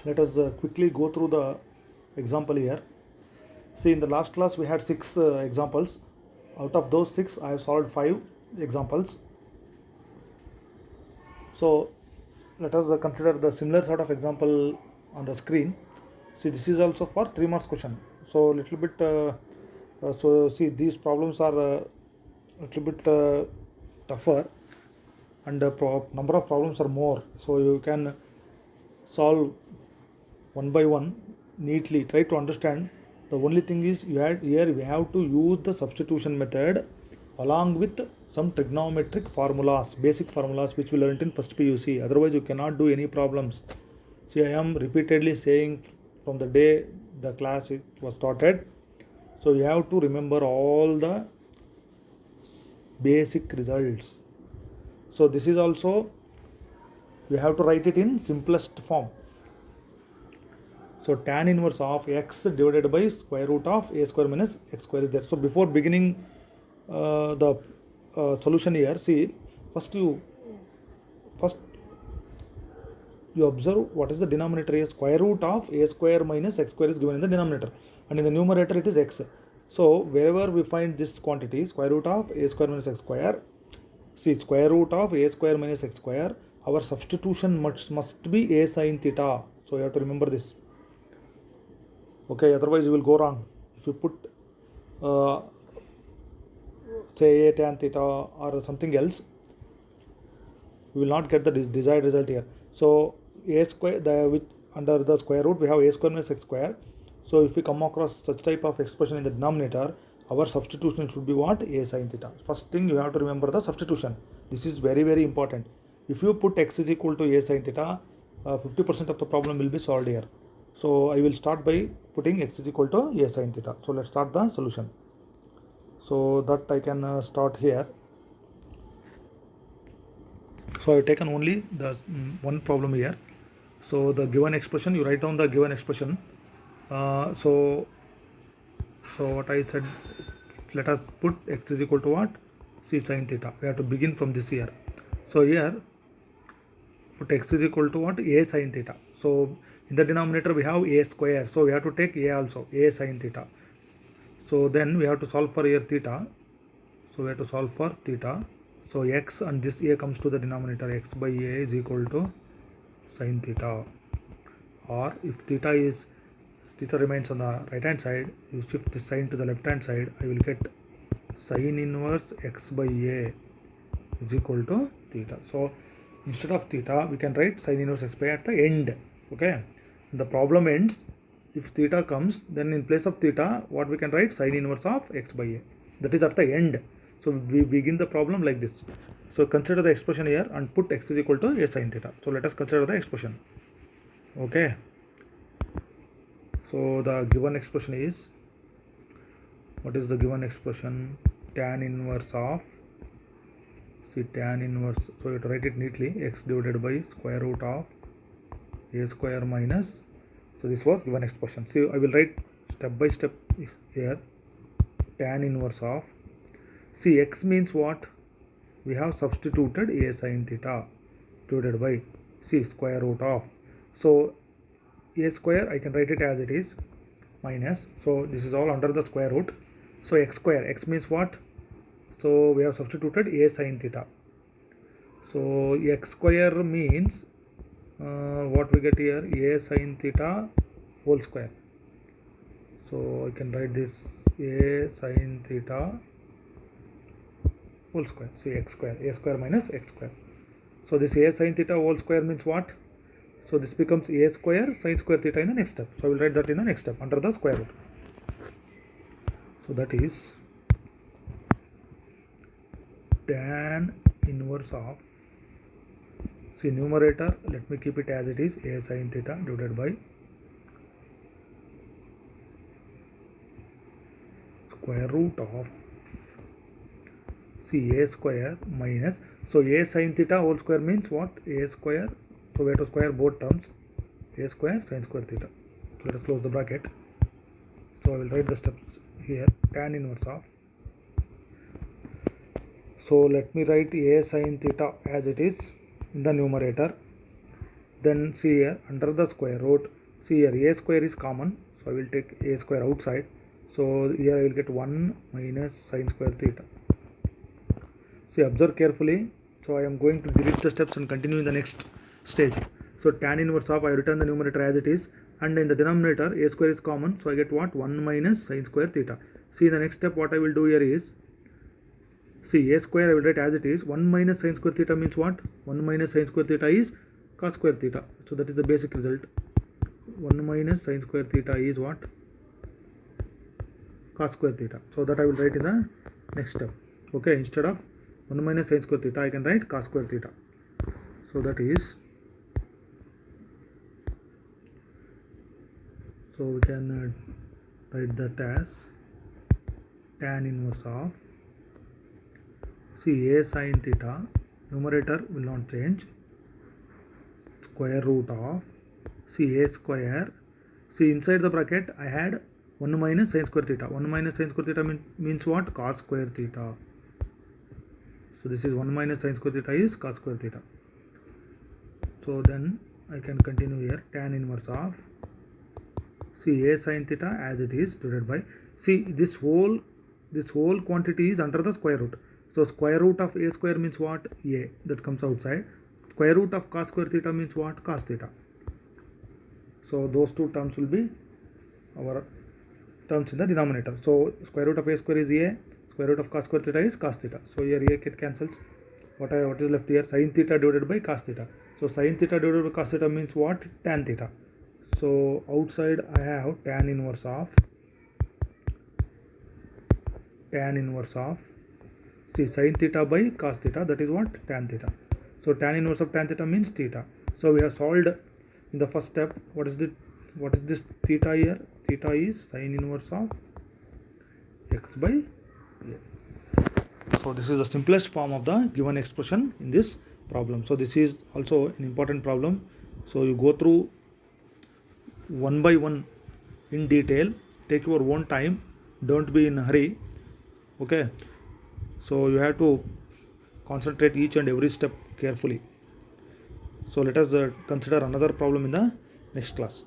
Let us quickly go through the example here. See, in the last class we had 6 examples. Out of those 6, I have solved 5 examples. So let us consider the similar sort of example on the screen. See, this is also for 3 marks question. So little bit. So see, these problems are little bit tougher, and the number of problems are more. So you can solve one by one neatly. Try to understand. The only thing is here we have to use the substitution method along with some trigonometric formulas, basic formulas which we learnt in first PUC. Otherwise you cannot do any problems. See, I am repeatedly saying from the day the class was started. So you have to remember all the basic results. So this is also, you have to write it in simplest form. So tan inverse of x divided by square root of a square minus x square is there. So before beginning the solution here, see, first you observe what is the denominator here. Square root of a square minus x square is given in the denominator, and in the numerator it is x. So wherever we find this quantity, square root of a square minus x square, see, square root of a square minus x square, our substitution must be a sin theta. So you have to remember this. Okay, otherwise you will go wrong. If you put say a tan theta or something else, we will not get the desired result here. So a square, under the square root we have a square minus x square. So if we come across such type of expression in the denominator, our substitution should be what? A sin theta. First thing you have to remember the substitution. This is very, very important. If you put x is equal to a sin theta, 50% of the problem will be solved here. So I will start by putting x is equal to a sin theta. So let's start the solution. So that I can start here. So I have taken only the one problem here. So the given expression, you write down the given expression. So what I said, let us put x is equal to what? C sin theta. We have to begin from this here. So here put x is equal to what? A sin theta. So in the denominator we have a square. So we have to take a also, a sin theta. So then we have to solve for here theta. So we have to solve for theta. So x and this a comes to the denominator, x by a is equal to sin theta. Or if theta remains on the right hand side, you shift the sign to the left hand side, I will get sin inverse x by a is equal to theta. So instead of theta we can write sin inverse x by a at the end. Okay, the problem ends. If theta comes, then in place of theta what we can write? Sin inverse of x by a. That is at the end. So we begin the problem like this. So consider the expression here and put x is equal to a sin theta. So let us consider the expression. Okay. So the given expression is, what is the given expression? Tan inverse of, see, tan inverse, so you have to write it neatly, x divided by square root of a square minus, so this was given expression. See, I will write step by step here. Tan inverse of, see, x means what? We have substituted a sin theta divided by, see, square root of, so a square I can write it as it is, minus, so this is all under the square root. So x square, x means what? So we have substituted a sin theta. So x square means what we get here? A sin theta whole square. So I can write this a sin theta whole square. See, x square, a square minus x square. So this a sin theta whole square means what? So this becomes a square sin square theta in the next step. So I will write that in the next step under the square root. So that is tan inverse of, see, numerator, let me keep it as it is, a sin theta divided by square root of, see, a square minus, so a sin theta whole square means what? A square, so we have to square both terms, a square sin square theta. So let us close the bracket. So I will write the steps here. Tan inverse of, so let me write a sin theta as it is in the numerator Then see here under the square root, see here a square is common, so I will take a square outside. So here I will get 1 minus sine square theta. See, observe carefully. So I am going to delete the steps and continue in the next stage. So tan inverse of, I return the numerator as it is, and in the denominator a square is common, so I get what? 1 minus sine square theta. See, the next step what I will do here is, see, a square I will write as it is. 1 minus sine square theta means what? 1 minus sine square theta is cos square theta. So that is the basic result. 1 minus sine square theta is what? Cos square theta. So that I will write in the next step. Okay, instead of 1 minus sine square theta, I can write cos square theta. So that is, so we can write that as tan inverse of, see, a sine theta, numerator will not change, square root of, see, a square, see, inside the bracket I had 1 minus sine square theta. 1 minus sine square theta means what? Cos square theta. So this is 1 minus sine square theta is cos square theta. So then I can continue here, tan inverse of, see, a sine theta as it is divided by, see, this whole quantity is under the square root. So square root of a square means what? A, that comes outside. Square root of cos square theta means what? Cos theta. So those two terms will be our terms in the denominator. So square root of a square is a, square root of cos square theta is cos theta. So here a cancels. What is left here? Sin theta divided by cos theta. So sin theta divided by cos theta means what? Tan theta. So outside I have tan inverse of, see, sin theta by cos theta, that is what? Tan theta. So tan inverse of tan theta means theta. So we have solved in the first step. What is this theta here? Theta is sin inverse of x by a. So this is the simplest form of the given expression in this problem. So this is also an important problem. So you go through one by one in detail. Take your own time. Don't be in a hurry. Okay. So you have to concentrate each and every step carefully. So let us consider another problem in the next class.